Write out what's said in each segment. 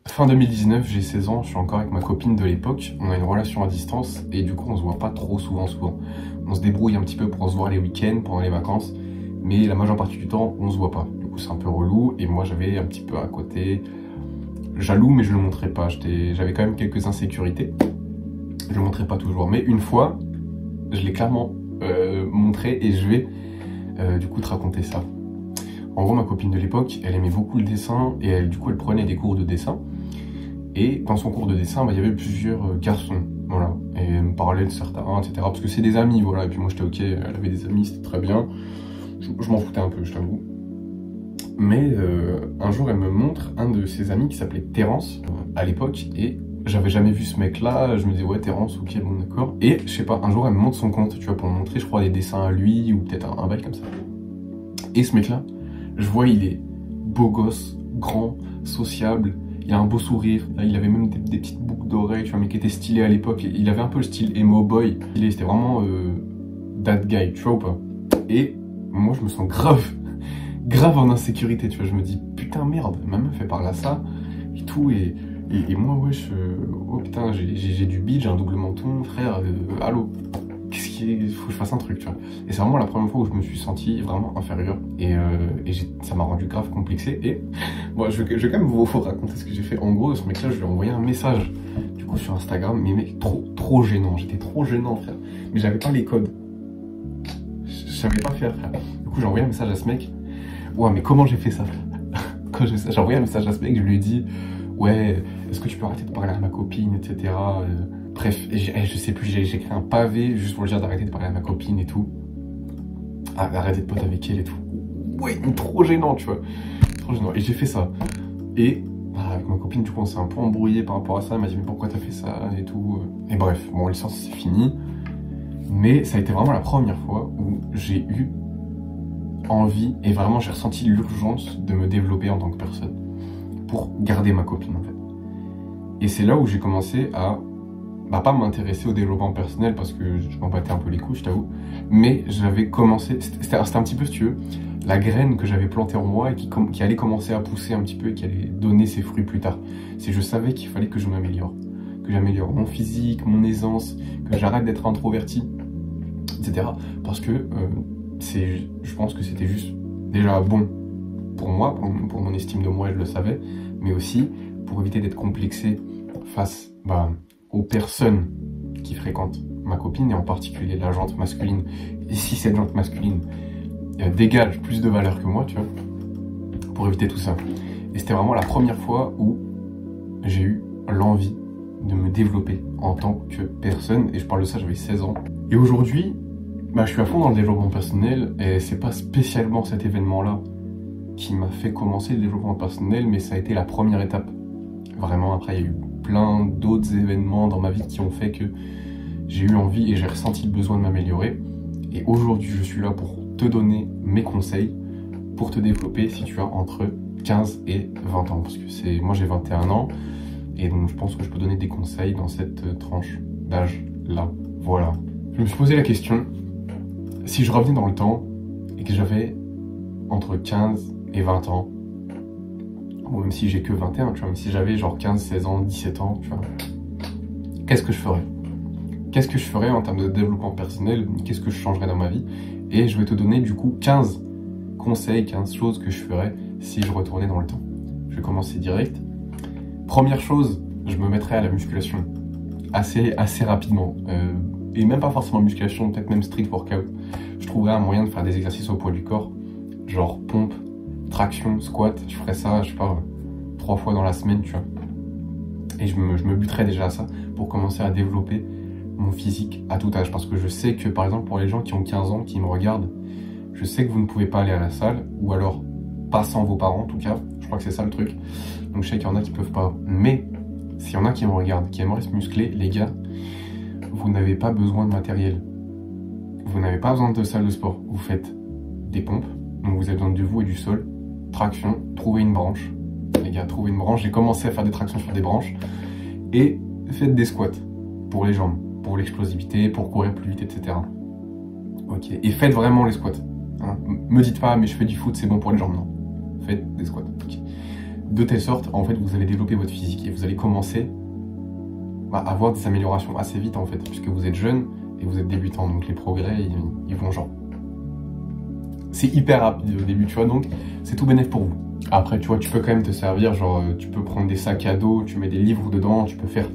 Fin 2019, j'ai 16 ans, je suis encore avec ma copine de l'époque, on a une relation à distance et du coup on se voit pas trop souvent. On se débrouille un petit peu pour se voir les week-ends, pendant les vacances, mais la majeure partie du temps on se voit pas. Du coup c'est un peu relou et moi j'avais un petit peu à côté, jaloux mais je le montrais pas, j'avais quand même quelques insécurités, je le montrais pas toujours, mais une fois je l'ai clairement montré et je vais du coup te raconter ça. En gros ma copine de l'époque, elle aimait beaucoup le dessin et du coup elle prenait des cours de dessin. Et dans son cours de dessin, il y avait plusieurs garçons, voilà. Et elle me parlait de certains, etc. Parce que c'est des amis, voilà. Et puis moi j'étais ok, elle avait des amis, c'était très bien. Je m'en foutais un peu, je t'avoue. Mais un jour, elle me montre un de ses amis qui s'appelait Terence, à l'époque. Et j'avais jamais vu ce mec-là. Je me disais, ouais, Terence, ok, bon, d'accord. Et je sais pas, un jour, elle me montre son compte, tu vois, pour me montrer, je crois, des dessins à lui, ou peut-être un bail comme ça. Et ce mec-là, je vois, il est beau gosse, grand, sociable. Il a un beau sourire, il avait même des petites boucles d'oreilles, tu vois, mais qui était stylé à l'époque. Il avait un peu le style emo boy. C'était vraiment that guy, tu vois ou pas. Et moi, je me sens grave en insécurité, tu vois. Je me dis, putain, merde, ma meuf fait par là ça, et tout. Et moi, ouais, oh putain, j'ai du bide, j'ai un double menton, frère, allô. Il faut que je fasse un truc, tu vois. Et c'est vraiment la première fois où je me suis senti vraiment inférieur. Et ça m'a rendu grave complexé. Et bon, je vais quand même vous raconter ce que j'ai fait. En gros, ce mec-là, je lui ai envoyé un message, du coup, sur Instagram. Mais mec, trop gênant. J'étais trop gênant, frère. Mais j'avais pas les codes. Je savais pas faire, frère. Du coup, j'ai envoyé un message à ce mec. Ouais, mais comment j'ai fait ça, frère? J'ai envoyé un message à ce mec, je lui ai dit, ouais, est-ce que tu peux arrêter de parler à ma copine, etc. Bref, je sais plus, j'ai écrit un pavé juste pour lui dire d'arrêter de parler à ma copine et tout. Arrêter de pote avec elle et tout. Ouais, trop gênant, tu vois. Trop gênant. Et j'ai fait ça. Et avec ma copine, du coup, on s'est un peu embrouillé par rapport à ça. Elle m'a dit, mais pourquoi t'as fait ça et tout. Et bref, bon, l'histoire, c'est fini. Mais ça a été vraiment la première fois où j'ai eu envie, et vraiment, j'ai ressenti l'urgence de me développer en tant que personne. Pour garder ma copine, en fait. Et c'est là où j'ai commencé à pas m'intéresser au développement personnel parce que je m'en battais un peu les couilles, je t'avoue, mais j'avais commencé, c'était un petit peu, si tu veux, la graine que j'avais plantée en moi et qui allait commencer à pousser un petit peu et qui allait donner ses fruits plus tard. C'est je savais qu'il fallait que je m'améliore, que j'améliore mon physique, mon aisance, que j'arrête d'être introverti, etc. Parce que je pense que c'était juste déjà bon pour moi, pour mon estime de moi, je le savais, mais aussi pour éviter d'être complexé face aux personnes qui fréquentent ma copine, et en particulier la jante masculine. Et si cette jante masculine dégage plus de valeur que moi, tu vois, pour éviter tout ça. Et c'était vraiment la première fois où j'ai eu l'envie de me développer en tant que personne, et je parle de ça, j'avais 16 ans. Et aujourd'hui, je suis à fond dans le développement personnel, et c'est pas spécialement cet événement-là qui m'a fait commencer le développement personnel, mais ça a été la première étape. Vraiment, après, il y a eu plein d'autres événements dans ma vie qui ont fait que j'ai eu envie et j'ai ressenti le besoin de m'améliorer. Et aujourd'hui, je suis là pour te donner mes conseils pour te développer si tu as entre 15 et 20 ans. Parce que moi, j'ai 21 ans et donc je pense que je peux donner des conseils dans cette tranche d'âge-là. Voilà. Je me suis posé la question, si je revenais dans le temps et que j'avais entre 15 et 20 ans, ou même si j'ai que 21, tu vois, même si j'avais genre 15, 16 ans, 17 ans, tu vois, qu'est-ce que je ferais? Qu'est-ce que je ferais en termes de développement personnel? Qu'est-ce que je changerais dans ma vie? Et je vais te donner du coup 15 conseils, 15 choses que je ferais si je retournais dans le temps. Je vais commencer direct. Première chose, je me mettrais à la musculation assez rapidement. Et même pas forcément musculation, peut-être même street workout. Je trouverais un moyen de faire des exercices au poids du corps, genre pompe, traction, squat, je ferais ça, je sais pas, 3 fois dans la semaine, tu vois. Et je me buterais déjà à ça pour commencer à développer mon physique à tout âge. Parce que je sais que, par exemple, pour les gens qui ont 15 ans, qui me regardent, je sais que vous ne pouvez pas aller à la salle, ou alors pas sans vos parents, en tout cas. Je crois que c'est ça le truc. Donc je sais qu'il y en a qui peuvent pas. Mais s'il y en a qui me regardent, qui aimeraient se muscler, les gars, vous n'avez pas besoin de matériel. Vous n'avez pas besoin de salle de sport. Vous faites des pompes, donc vous avez besoin de vous et du sol. Traction, trouvez une branche. Les gars, trouvez une branche. J'ai commencé à faire des tractions sur des branches. Et faites des squats pour les jambes, pour l'explosivité, pour courir plus vite, etc. Ok. Et faites vraiment les squats. Hein. Me dites pas, mais je fais du foot, c'est bon pour les jambes. Non. Faites des squats. Okay. de telle sorte, en fait, vous allez développer votre physique et vous allez commencer à avoir des améliorations assez vite, en fait, puisque vous êtes jeune et vous êtes débutant, donc les progrès, ils vont genre... C'est hyper rapide au début, tu vois, donc c'est tout bénéf pour vous. Après, tu vois, tu peux quand même te servir, genre, tu peux prendre des sacs à dos, tu mets des livres dedans, tu peux faire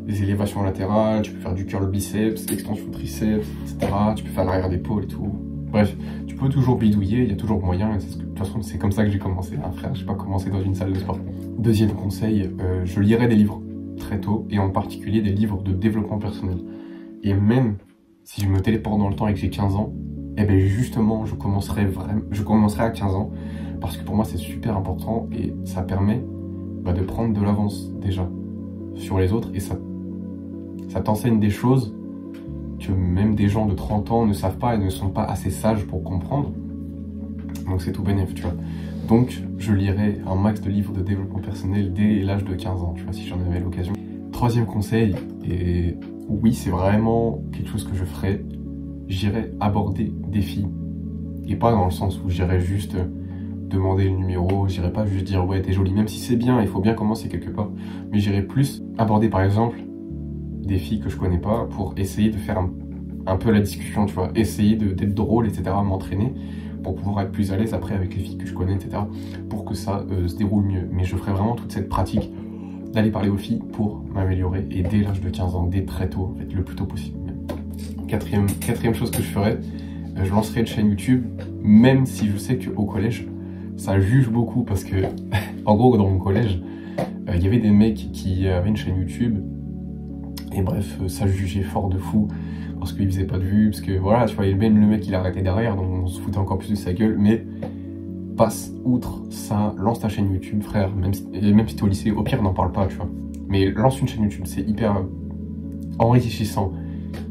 des élévations latérales, tu peux faire du curl biceps, extension triceps, etc. Tu peux faire l'arrière d'épaule et tout. Bref, tu peux toujours bidouiller, il y a toujours moyen, et de toute façon, c'est comme ça que j'ai commencé, hein, frère, j'ai pas commencé dans une salle de sport. Deuxième conseil, je lirai des livres très tôt, et en particulier des livres de développement personnel. Et même si je me téléporte dans le temps et que j'ai 15 ans, eh bien justement, je commencerai à 15 ans, parce que pour moi c'est super important, et ça permet de prendre de l'avance déjà sur les autres, et ça t'enseigne des choses que même des gens de 30 ans ne savent pas et ne sont pas assez sages pour comprendre. Donc c'est tout bénef, tu vois. Donc je lirai un max de livres de développement personnel dès l'âge de 15 ans, tu vois, si j'en avais l'occasion. Troisième conseil, et oui, c'est vraiment quelque chose que je ferai, j'irai aborder des filles. Et pas dans le sens où j'irai juste demander le numéro, j'irai pas juste dire ouais t'es jolie, même si c'est bien, il faut bien commencer quelque part. Mais j'irai plus aborder par exemple des filles que je connais pas pour essayer de faire un peu la discussion, tu vois, essayer d'être drôle, etc., m'entraîner pour pouvoir être plus à l'aise après avec les filles que je connais, etc., pour que ça se déroule mieux. Mais je ferai vraiment toute cette pratique d'aller parler aux filles pour m'améliorer, et dès l'âge de 15 ans, dès très tôt, en fait, le plus tôt possible. Quatrième chose que je ferai, je lancerai une chaîne YouTube, même si je sais qu'au collège, ça juge beaucoup, parce que, en gros, dans mon collège, il y avait des mecs qui avaient une chaîne YouTube, et bref, ça jugeait fort de fou, parce qu'il faisait pas de vues, parce que voilà, tu vois, même le mec il arrêtait derrière, donc on se foutait encore plus de sa gueule, mais passe outre ça, lance ta chaîne YouTube, frère, même si t'es au lycée, au pire n'en parle pas, tu vois. Mais lance une chaîne YouTube, c'est hyper enrichissant.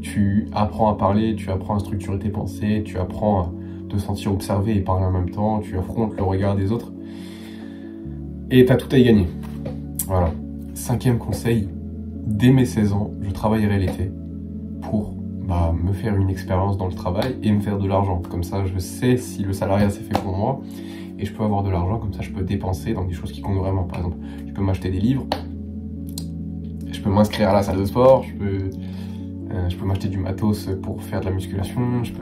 Tu apprends à parler, tu apprends à structurer tes pensées, tu apprends à te sentir observé et parler en même temps, tu affrontes le regard des autres, et t'as tout à y gagner. Voilà. Cinquième conseil, dès mes 16 ans, je travaillerai l'été pour me faire une expérience dans le travail et me faire de l'argent. Comme ça, je sais si le salariat c'est fait pour moi et je peux avoir de l'argent, comme ça je peux dépenser dans des choses qui comptent vraiment. Par exemple, je peux m'acheter des livres, je peux m'inscrire à la salle de sport, je peux m'acheter du matos pour faire de la musculation, je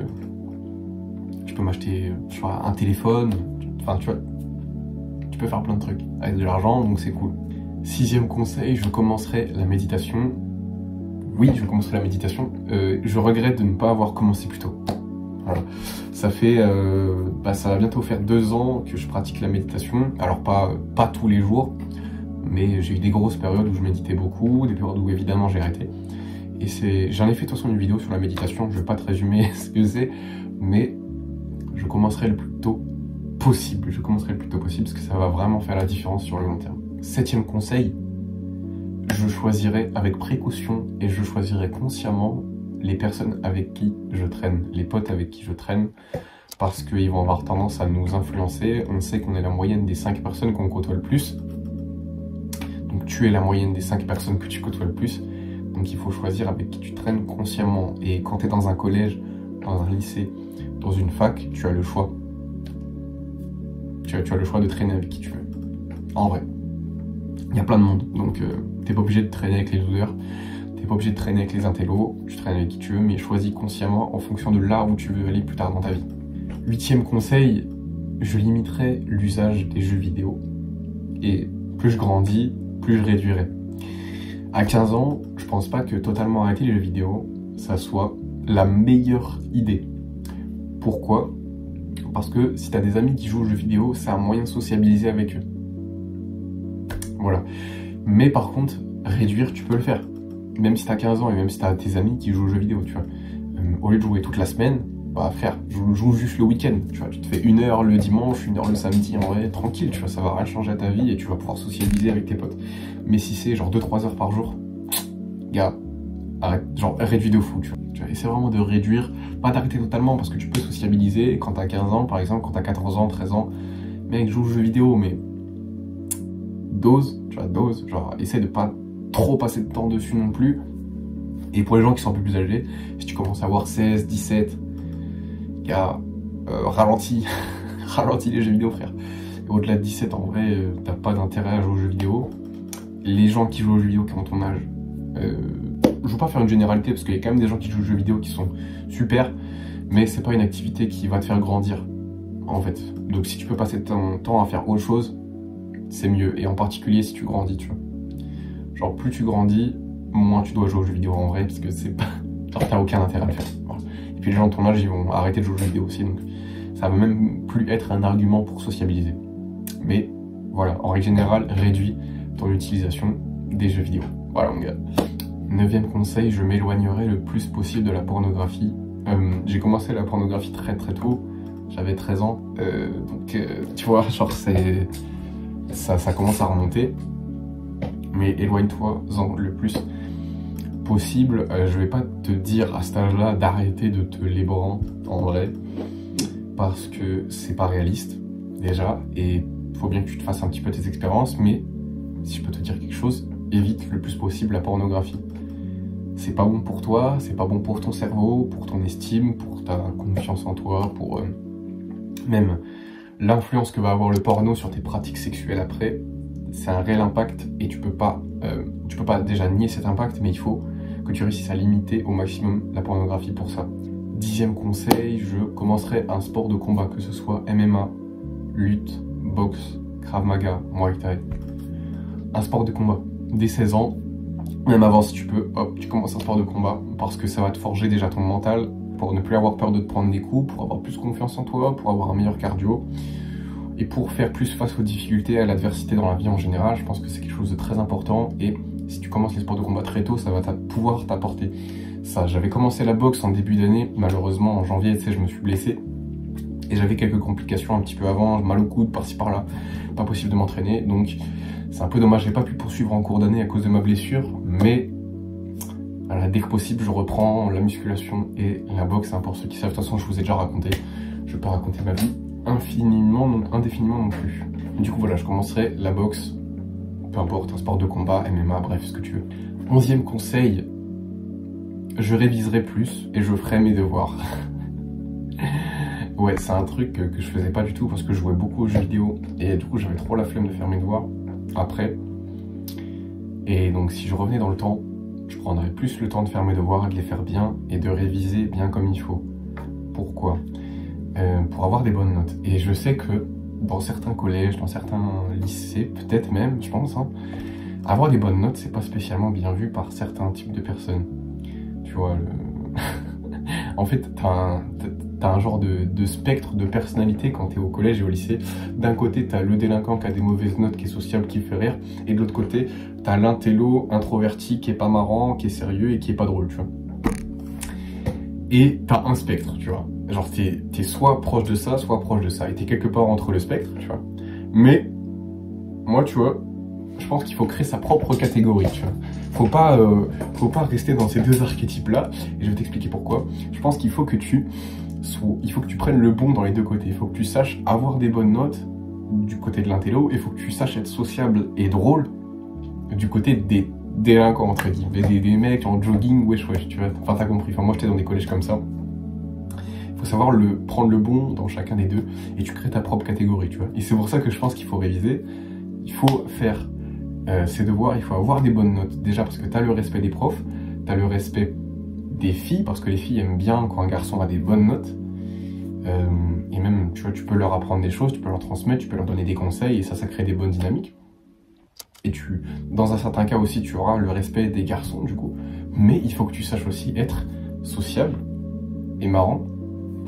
peux m'acheter un téléphone, enfin tu vois, tu peux faire plein de trucs avec de l'argent, donc c'est cool. Sixième conseil, je commencerai la méditation. Oui, je commencerai la méditation. Je regrette de ne pas avoir commencé plus tôt. Voilà. Ça fait, ça va bientôt faire 2 ans que je pratique la méditation. Alors pas tous les jours, mais j'ai eu des grosses périodes où je méditais beaucoup, des périodes où évidemment j'ai arrêté. Et j'en ai fait de toute façon une vidéo sur la méditation. Je vais pas te résumer ce que c'est, mais je commencerai le plus tôt possible. Je commencerai le plus tôt possible parce que ça va vraiment faire la différence sur le long terme. Septième conseil, je choisirai avec précaution et je choisirai consciemment les personnes avec qui je traîne, les potes avec qui je traîne, parce qu'ils vont avoir tendance à nous influencer. On sait qu'on est la moyenne des 5 personnes qu'on côtoie le plus. Donc tu es la moyenne des 5 personnes que tu côtoies le plus. Donc il faut choisir avec qui tu traînes consciemment. Et quand tu es dans un collège, dans un lycée, dans une fac, tu as le choix. Tu as le choix de traîner avec qui tu veux. En vrai. Il y a plein de monde, donc t'es pas obligé de traîner avec les losers, t'es pas obligé de traîner avec les intellos, tu traînes avec qui tu veux, mais choisis consciemment en fonction de là où tu veux aller plus tard dans ta vie. Huitième conseil, je limiterai l'usage des jeux vidéo, et plus je grandis, plus je réduirai. À 15 ans, je pense pas que totalement arrêter les jeux vidéo, ça soit la meilleure idée. Pourquoi ? Parce que si t'as des amis qui jouent aux jeux vidéo, c'est un moyen de sociabiliser avec eux. Voilà. Mais par contre, réduire, tu peux le faire. Même si t'as 15 ans et même si t'as tes amis qui jouent aux jeux vidéo, tu vois. Au lieu de jouer toute la semaine, joue juste le week-end, tu vois. Tu te fais 1 heure le dimanche, 1 heure le samedi, en vrai, tranquille, tu vois, ça va rien changer à ta vie et tu vas pouvoir socialiser avec tes potes. Mais si c'est genre 2-3 heures par jour, gars, arrête, genre réduis de fou, tu vois. Essaie vraiment de réduire, pas d'arrêter totalement parce que tu peux sociabiliser quand t'as 15 ans, par exemple, quand t'as 14 ans, 13 ans, mec, joue aux jeux vidéo, mais dose, genre essaie de pas trop passer de temps dessus non plus. Et pour les gens qui sont un peu plus âgés, si tu commences à avoir 16, 17, gars, ralentis, ralentis les jeux vidéo, frère. Au-delà de 17, en vrai, t'as pas d'intérêt à jouer aux jeux vidéo. Les gens qui jouent aux jeux vidéo qui ont ton âge, je veux pas faire une généralité parce qu'il y a quand même des gens qui jouent aux jeux vidéo qui sont super, mais c'est pas une activité qui va te faire grandir, en fait. Donc si tu peux passer ton temps à faire autre chose, c'est mieux. Et en particulier si tu grandis, tu vois. Genre plus tu grandis, moins tu dois jouer aux jeux vidéo en vrai, parce que c'est pas... genre t'as aucun intérêt à le faire. Voilà. Et puis les gens de ton âge, ils vont arrêter de jouer aux jeux vidéo aussi, donc ça va même plus être un argument pour sociabiliser. Mais voilà, en règle générale, réduis ton utilisation des jeux vidéo. Voilà mon gars. 9e conseil, je m'éloignerai le plus possible de la pornographie. J'ai commencé la pornographie très très tôt, j'avais 13 ans, donc tu vois, genre ça commence à remonter. Mais éloigne-toi-en le plus possible. Je vais pas te dire à cet âge-là d'arrêter de te lébran en vrai, parce que c'est pas réaliste déjà, et faut bien que tu te fasses un petit peu tes expériences, mais si je peux te dire quelque chose, évite le plus possible la pornographie. C'est pas bon pour toi, c'est pas bon pour ton cerveau, pour ton estime, pour ta confiance en toi, pour même l'influence que va avoir le porno sur tes pratiques sexuelles après. C'est un réel impact et tu peux pas déjà nier cet impact, mais il faut que tu réussisses à limiter au maximum la pornographie pour ça. 10e conseil, je commencerai un sport de combat, que ce soit MMA, lutte, boxe, Krav Maga, Muay Thai. Un sport de combat dès 16 ans, même avant si tu peux, hop, tu commences un sport de combat parce que ça va te forger déjà ton mental pour ne plus avoir peur de te prendre des coups, pour avoir plus confiance en toi, pour avoir un meilleur cardio et pour faire plus face aux difficultés, à l'adversité dans la vie en général. Je pense que c'est quelque chose de très important et si tu commences les sports de combat très tôt, ça va pouvoir t'apporter ça. J'avais commencé la boxe en début d'année, malheureusement en janvier, tu sais, je me suis blessé et j'avais quelques complications un petit peu avant, mal au coude, par-ci par-là, pas possible de m'entraîner, donc c'est un peu dommage, j'ai pas pu poursuivre en cours d'année à cause de ma blessure, mais voilà, dès que possible, je reprends la musculation et la boxe, hein, pour ceux qui savent, de toute façon, je vous ai déjà raconté, je vais pas raconter ma vie indéfiniment non plus. Du coup, voilà, je commencerai la boxe, peu importe, un sport de combat, MMA, bref, ce que tu veux. 11e conseil, je réviserai plus et je ferai mes devoirs. Ouais, c'est un truc que je faisais pas du tout parce que je jouais beaucoup aux jeux vidéo et du coup, j'avais trop la flemme de faire mes devoirs après. Et donc, si je revenais dans le temps, je prendrais plus le temps de faire mes devoirs, de les faire bien et de réviser bien comme il faut. Pourquoi ? Pour avoir des bonnes notes. Et je sais que dans certains collèges, dans certains lycées, peut-être même, je pense, hein, avoir des bonnes notes, c'est pas spécialement bien vu par certains types de personnes. Tu vois, en fait, t'as un genre de spectre de personnalité quand t'es au collège et au lycée. D'un côté, t'as le délinquant qui a des mauvaises notes, qui est sociable, qui fait rire, et de l'autre côté, t'as l'intello introverti qui est pas marrant, qui est sérieux et qui est pas drôle, tu vois. Et t'as un spectre, tu vois. Genre, t'es soit proche de ça, soit proche de ça. Et t'es quelque part entre le spectre, tu vois. Mais, moi, tu vois, je pense qu'il faut créer sa propre catégorie, tu vois. Faut pas rester dans ces deux archétypes-là. Et je vais t'expliquer pourquoi. Je pense qu'il faut que tu prennes le bon dans les deux côtés. Il faut que tu saches avoir des bonnes notes du côté de l'intello. Et il faut que tu saches être sociable et drôle du côté des délinquants, entre guillemets. Des mecs en jogging, wesh, tu vois. Enfin, t'as compris. Enfin, moi, j'étais dans des collèges comme ça. Il faut savoir prendre le bon dans chacun des deux. Et tu crées ta propre catégorie, tu vois. Et c'est pour ça que je pense qu'il faut réviser. Il faut faire ses devoirs, il faut avoir des bonnes notes. Déjà parce que tu as le respect des profs, tu as le respect des filles, parce que les filles aiment bien quand un garçon a des bonnes notes. Et même, tu vois, tu peux leur apprendre des choses, tu peux leur transmettre, tu peux leur donner des conseils, et ça crée des bonnes dynamiques. Et dans un certain cas aussi, tu auras le respect des garçons, du coup. Mais il faut que tu saches aussi être sociable et marrant,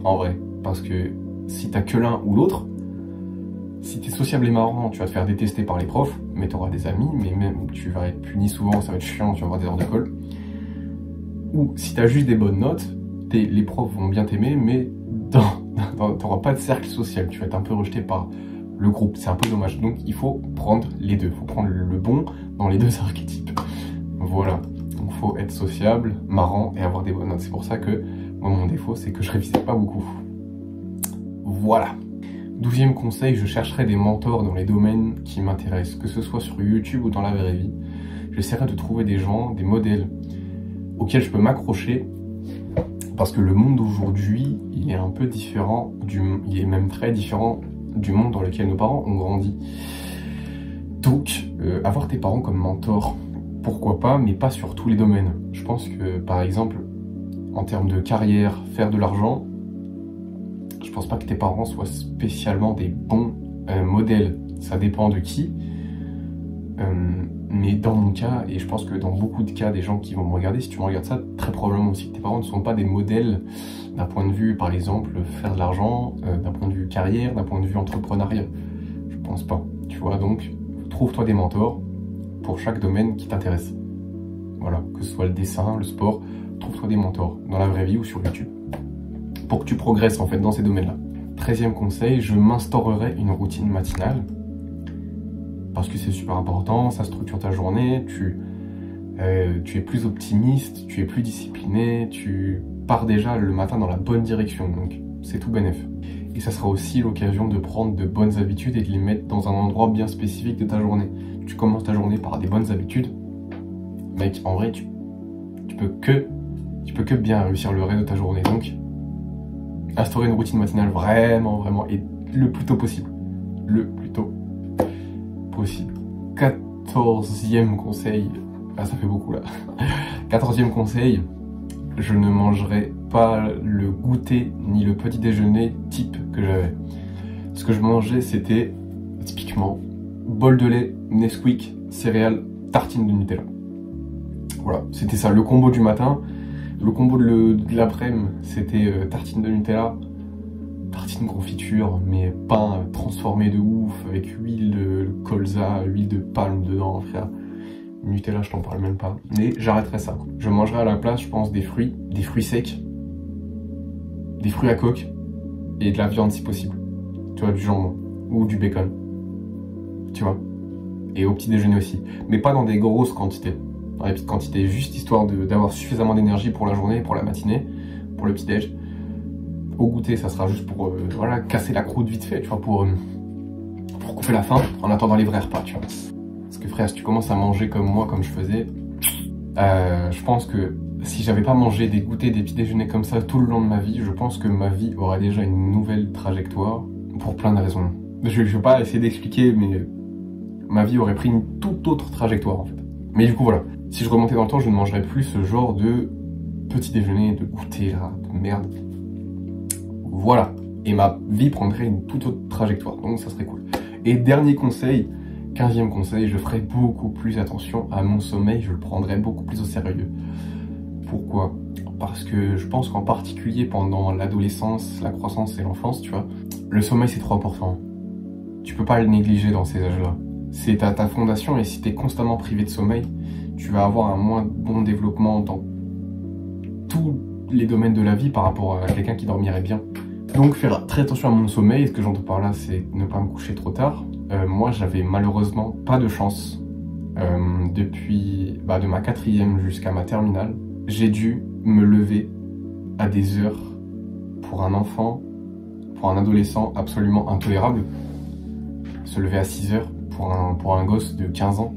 en vrai. Parce que si t'as que l'un ou l'autre, si t'es sociable et marrant, tu vas te faire détester par les profs, mais t'auras des amis, mais même tu vas être puni souvent, ça va être chiant, tu vas avoir des heures de colle. Ou si t'as juste des bonnes notes, les profs vont bien t'aimer, mais t'auras pas de cercle social, tu vas être un peu rejeté par le groupe, c'est un peu dommage. Donc il faut prendre les deux, il faut prendre le bon dans les deux archétypes. Voilà, donc il faut être sociable, marrant et avoir des bonnes notes. C'est pour ça que moi mon défaut c'est que je révisais pas beaucoup. Voilà. 12e conseil, je chercherai des mentors dans les domaines qui m'intéressent, que ce soit sur YouTube ou dans la vraie vie. J'essaierai de trouver des gens, des modèles auxquels je peux m'accrocher, parce que le monde d'aujourd'hui, il est un peu différent, il est même très différent du monde dans lequel nos parents ont grandi. Donc, avoir tes parents comme mentor, pourquoi pas, mais pas sur tous les domaines. Je pense que, par exemple, en termes de carrière, faire de l'argent, je pense pas que tes parents soient spécialement des bons modèles. Ça dépend de qui. Mais dans mon cas, et je pense que dans beaucoup de cas des gens qui vont me regarder, si tu me regardes ça, très probablement aussi que tes parents ne sont pas des modèles d'un point de vue, par exemple, faire de l'argent, d'un point de vue carrière, d'un point de vue entrepreneuriat. Je pense pas, tu vois. Donc, trouve-toi des mentors pour chaque domaine qui t'intéresse. Voilà, que ce soit le dessin, le sport, trouve-toi des mentors dans la vraie vie ou sur YouTube pour que tu progresses en fait dans ces domaines-là. 13e conseil, je m'instaurerai une routine matinale parce que c'est super important, ça structure ta journée, tu es plus optimiste, tu es plus discipliné, tu pars déjà le matin dans la bonne direction, donc c'est tout bénef. Et ça sera aussi l'occasion de prendre de bonnes habitudes et de les mettre dans un endroit bien spécifique de ta journée. Tu commences ta journée par des bonnes habitudes, mec, en vrai, tu peux que bien réussir le reste de ta journée. Donc, instaurer une routine matinale vraiment, et le plus tôt possible. Le plus tôt possible. 14e conseil, ah ça fait beaucoup là. 14e conseil, je ne mangerai pas le goûter ni le petit déjeuner type que j'avais. Ce que je mangeais, c'était typiquement bol de lait, Nesquik, céréales, tartine de Nutella. Voilà, c'était ça, le combo du matin. Le combo de l'après-midi, c'était tartine de Nutella, tartine confiture, mais pain transformé de ouf, avec huile de colza, huile de palme dedans, frère. Nutella, je t'en parle même pas. Mais j'arrêterai ça. Je mangerai à la place, je pense, des fruits secs, des fruits à coque, et de la viande si possible. Tu vois, du jambon, ou du bacon. Tu vois. Et au petit déjeuner aussi. Mais pas dans des grosses quantités. Dans les petites quantités, juste histoire d'avoir suffisamment d'énergie pour la journée, pour la matinée, pour le petit déj. Au goûter, ça sera juste pour voilà, casser la croûte vite fait, tu vois, pour couper la faim en attendant les vrais repas, tu vois. Parce que frère, si tu commences à manger comme moi, comme je faisais, je pense que si j'avais pas mangé des goûters, des petits déjeuners comme ça tout le long de ma vie, je pense que ma vie aurait déjà une nouvelle trajectoire pour plein de raisons. Je vais pas essayer d'expliquer, mais ma vie aurait pris une toute autre trajectoire en fait. Mais du coup voilà, si je remontais dans le temps, je ne mangerais plus ce genre de petit déjeuner, de goûter là, de merde. Voilà, et ma vie prendrait une toute autre trajectoire, donc ça serait cool. Et dernier conseil, 15e conseil, je ferai beaucoup plus attention à mon sommeil, je le prendrai beaucoup plus au sérieux. Pourquoi ? Parce que je pense qu'en particulier pendant l'adolescence, la croissance et l'enfance, tu vois, le sommeil c'est trop important. Tu peux pas le négliger dans ces âges-là. C'est ta fondation et si tu es constamment privé de sommeil, tu vas avoir un moins bon développement dans tous les domaines de la vie par rapport à quelqu'un qui dormirait bien. Donc faire très attention à mon sommeil, et ce que j'entends par là c'est ne pas me coucher trop tard. Moi j'avais malheureusement pas de chance depuis de ma 4e jusqu'à ma terminale. J'ai dû me lever à des heures pour un enfant, pour un adolescent absolument intolérable. Se lever à 6 heures pour un gosse de 15 ans,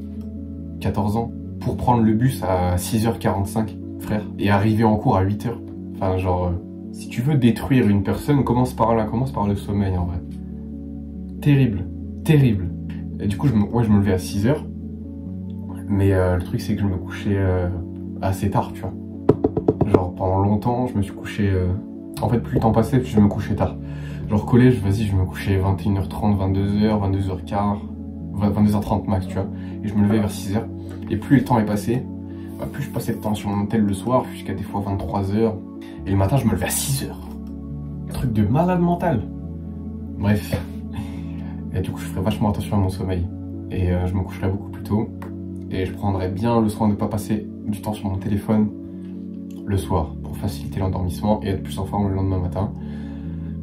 14 ans, pour prendre le bus à 6h45, frère, et arriver en cours à 8h. Enfin genre, si tu veux détruire une personne, commence par là, commence par le sommeil en vrai. Terrible, terrible. Et du coup, je me levais à 6h, mais le truc c'est que je me couchais assez tard, tu vois. Genre pendant longtemps, je me suis couché... En fait, plus le temps passait, plus je me couchais tard. Genre collège, vas-y, je me couchais 21h30, 22h, 22h15, 22h30 max, tu vois. Et je me levais vers 6h. Et plus le temps est passé, plus je passais de temps sur mon tel le soir, jusqu'à des fois 23h. Et le matin, je me levais à 6h. Truc de malade mental. Bref. Et du coup, je ferais vachement attention à mon sommeil. Et je me coucherais beaucoup plus tôt. Et je prendrais bien le soin de ne pas passer du temps sur mon téléphone le soir pour faciliter l'endormissement et être plus en forme le lendemain matin.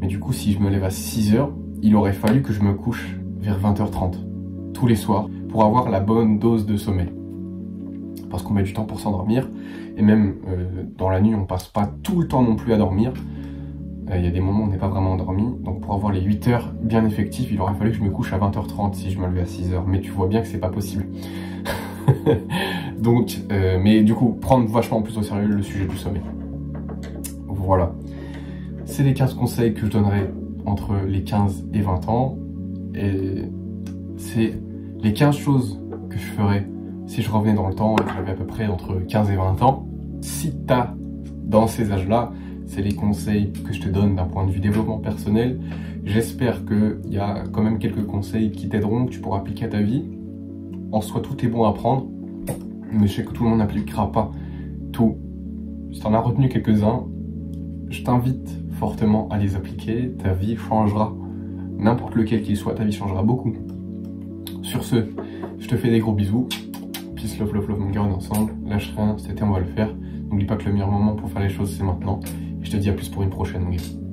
Mais du coup, si je me lève à 6h, il aurait fallu que je me couche vers 20h30 tous les soirs pour avoir la bonne dose de sommeil. Parce qu'on met du temps pour s'endormir et même dans la nuit, on passe pas tout le temps non plus à dormir. Il y a des moments où on n'est pas vraiment endormi. Donc pour avoir les 8 heures bien effectives, il aurait fallu que je me couche à 20h30 si je me levais à 6h. Mais tu vois bien que c'est pas possible. Donc, mais du coup, prendre vachement plus au sérieux le sujet du sommeil. Voilà. C'est les 15 conseils que je donnerai entre les 15 et 20 ans. Et c'est les 15 choses que je ferais si je revenais dans le temps et que j'avais à peu près entre 15 et 20 ans. Si t'as dans ces âges-là, c'est les conseils que je te donne d'un point de vue développement personnel. J'espère qu'il y a quand même quelques conseils qui t'aideront, que tu pourras appliquer à ta vie. En soi, tout est bon à prendre, mais je sais que tout le monde n'appliquera pas tout. Si t'en as retenu quelques-uns, je t'invite fortement à les appliquer. Ta vie changera. N'importe lequel qu'il soit, ta vie changera beaucoup. Sur ce, je te fais des gros bisous. Peace, love, love, love, mon gars, on est ensemble. Lâche rien, cet été on va le faire. N'oublie pas que le meilleur moment pour faire les choses, c'est maintenant. Et je te dis à plus pour une prochaine, mon gars.